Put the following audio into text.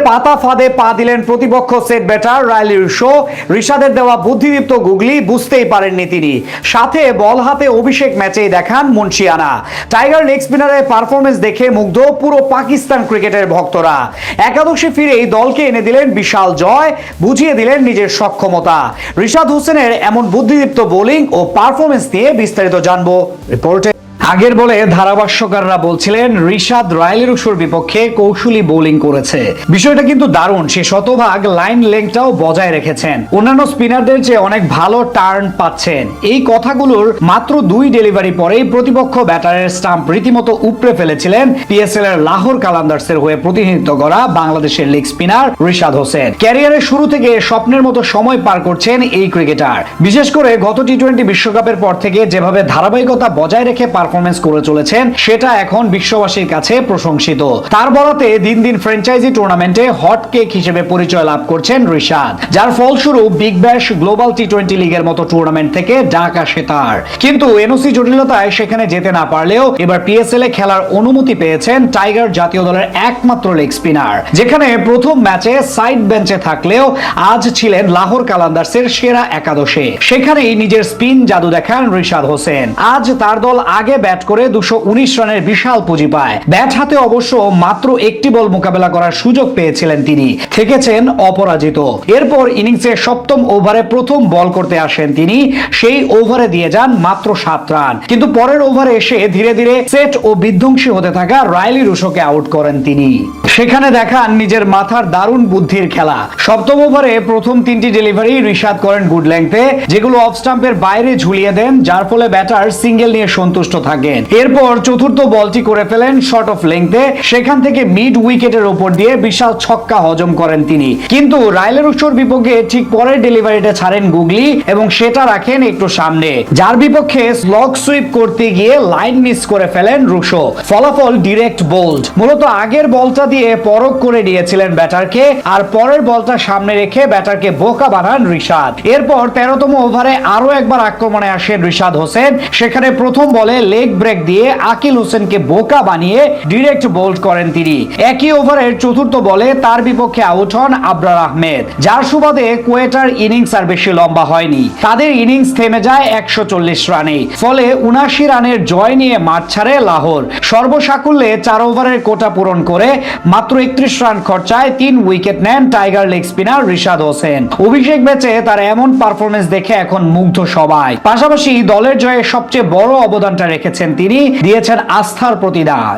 পাতা ফাঁদে পা দিলেন প্রতিপক্ষ সেট ব্যাটার রাইলি রুশো। ঋষাদের দেওয়া বুদ্ধিদীপ্ত গুগলি বুঝতেই পারেননি তিনি। সাথে বল হাতে অভিষেক ম্যাচেই দেখান মুন্সিয়ানা। টাইগার লেগ স্পিনারের পারফরমেন্স দেখে মুগ্ধ পুরো পাকিস্তান ক্রিকেটের ভক্তরা। একাদশে ফিরেই দলকে এনে দিলেন বিশাল জয়, বুঝিয়ে দিলেন নিজের সক্ষমতা। রিশাদ হোসেনের এমন বুদ্ধিদীপ্ত বোলিং ও পারফরমেন্স নিয়ে বিস্তারিত জানবো রিপোর্টে। আগের বলে ধারাভাষ্যকাররা বলছিলেন রিশাদ রাইলি রুশোর বিপক্ষে কৌশলী বোলিং করেছে। বিষয়টা কিন্তু দারুণ, সে শতভাগ লাইন লেংথটাও বজায় রেখেছেন, অন্যান্য স্পিনারদের চেয়ে অনেক ভালো টার্ন পাচ্ছেন। এই কথাগুলোর মাত্র 2 ডেলিভারি পরেই প্রতিপক্ষ ব্যাটারের স্টাম্প রীতিমতো উপড়ে ফেলেছিলেন পিএসএল এর লাহোর কালান্দার্সের হয়ে প্রতিনিধিত্ব করা বাংলাদেশের লেগ স্পিনার রিশাদ হোসেন। ক্যারিয়ারের শুরু থেকে স্বপ্নের মতো সময় পার করছেন এই ক্রিকেটার। বিশেষ করে গত টি-20 বিশ্বকাপের পর থেকে যেভাবে ধারাবাহিকতা বজায় রেখে পারফরমেন্স করে চলেছেন সেটা এখন বিশ্ববাসীর কাছে প্রশংসিত। তার বরাতে দিন দিন ফ্র্যাঞ্চাইজি টুর্নামেন্টে হট কেক হিসেবে পরিচয় লাভ করছেন রিশাদ, যার ফলস্বরূপ বিগ ব্যাশ, গ্লোবাল টি-20 লিগের মতো টুর্নামেন্ট থেকে ডাক আসে তার। কিন্তু এনওসি জটিলতায় সেখানে যেতে না পারলেও এবার পিএসএল এ খেলার অনুমতি পেয়েছেন টাইগার জাতীয় দলের একমাত্র লেগ স্পিনার। যেখানে প্রথম ম্যাচে সাইড বেঞ্চে থাকলেও আজ ছিলেন লাহোর কালান্দার্সের সেরা একাদশে। সেখানেই নিজের স্পিন জাদু দেখান রিশাদ হোসেন। আজ তার দল আগে ব্যাট করে 219 রানের বিশাল পুঁজি পায়। ব্যাট হাতে অবশ্য মাত্র একটি বল মোকাবেলা করার সুযোগ পেয়েছিলেন তিনি, থেকেছেন অপরাজিত। এরপর ইনিংসের 7ম ওভারে প্রথম বল করতে আসেন তিনি, সেই ওভারে দিয়ে যান মাত্র 7 রান। কিন্তু পরের ওভারে এসে ধীরে ধীরে সেট ও বিধ্বংসী হতে থাকা রাইলি রুশোকে আউট করেন তিনি। সেখানে দেখান নিজের মাথার দারুণ বুদ্ধির খেলা। 7ম ওভারে প্রথম 3টি ডেলিভারি রিশাদ করেন গুড লেংথে, যেগুলো অফ স্টাম্পের বাইরে ঝুলিয়ে দেন, যার ফলে ব্যাটার সিঙ্গেল নিয়ে সন্তুষ্ট থাকেন। এরপর চতুর্থ বলটি করে ফেলেন শর্ট অফ লেংথে, সেখান থেকে মিড উইকেটের উপর দিয়ে বিশাল ছক্কা হজম করেন তিনি। কিন্তু রাইলি রুশোর বিপক্ষে ঠিক পরের ডেলিভারিটা ছাড়েন গুগলি এবং সেটা রাখেন একটু সামনে, যার বিপক্ষে স্লগ সুইপ করতে গিয়ে লাইন মিস করে ফেলেন রুশো। ফলাফল ডিরেক্ট বোল্ড। মূলত আগের বলটা দিয়ে পরখ করে নিয়েছিলেন ব্যাটারকে, আর পরের বলটা সামনে রেখে ব্যাটারকে বোকা বানান রিশাদ। এরপর 13তম ওভারে আরো একবার আক্রমণে আসেন রিশাদ হোসেন। সেখানে প্রথম বলে লেগ ব্রেক দিয়ে আকিল হোসেনকে বোকা বানিয়ে ডিরেক্ট বোল্ড করেন তিনি। একই ওভারের চতুর্থ বলে তার বিপক্ষে আউট হন আবরার আহমেদ, যার সুবাদে কোয়েটার ইনিংস আর বেশি লম্বা হয়নি। তাদের ইনিংস থেমে যায় 140 রানে। ফলে 79 রানের জয় নিয়ে মাঠ ছাড়ে লাহোর। সর্বসাকুল্যে 4 ওভারের কোটা পূরণ করে মাত্র 31 রান খরচায় 3 উইকেট নেন tiger leg spinner Rishad Hossain. অভিষেক ম্যাচে তার এমন পারফরমেন্স দেখে এখন মুগ্ধ সবাই। পাশাপাশি দলের জয়ে সবচেয়ে বড় অবদানটা রেখেছেন তিনি, দিয়েছেন আস্থার প্রতিদান।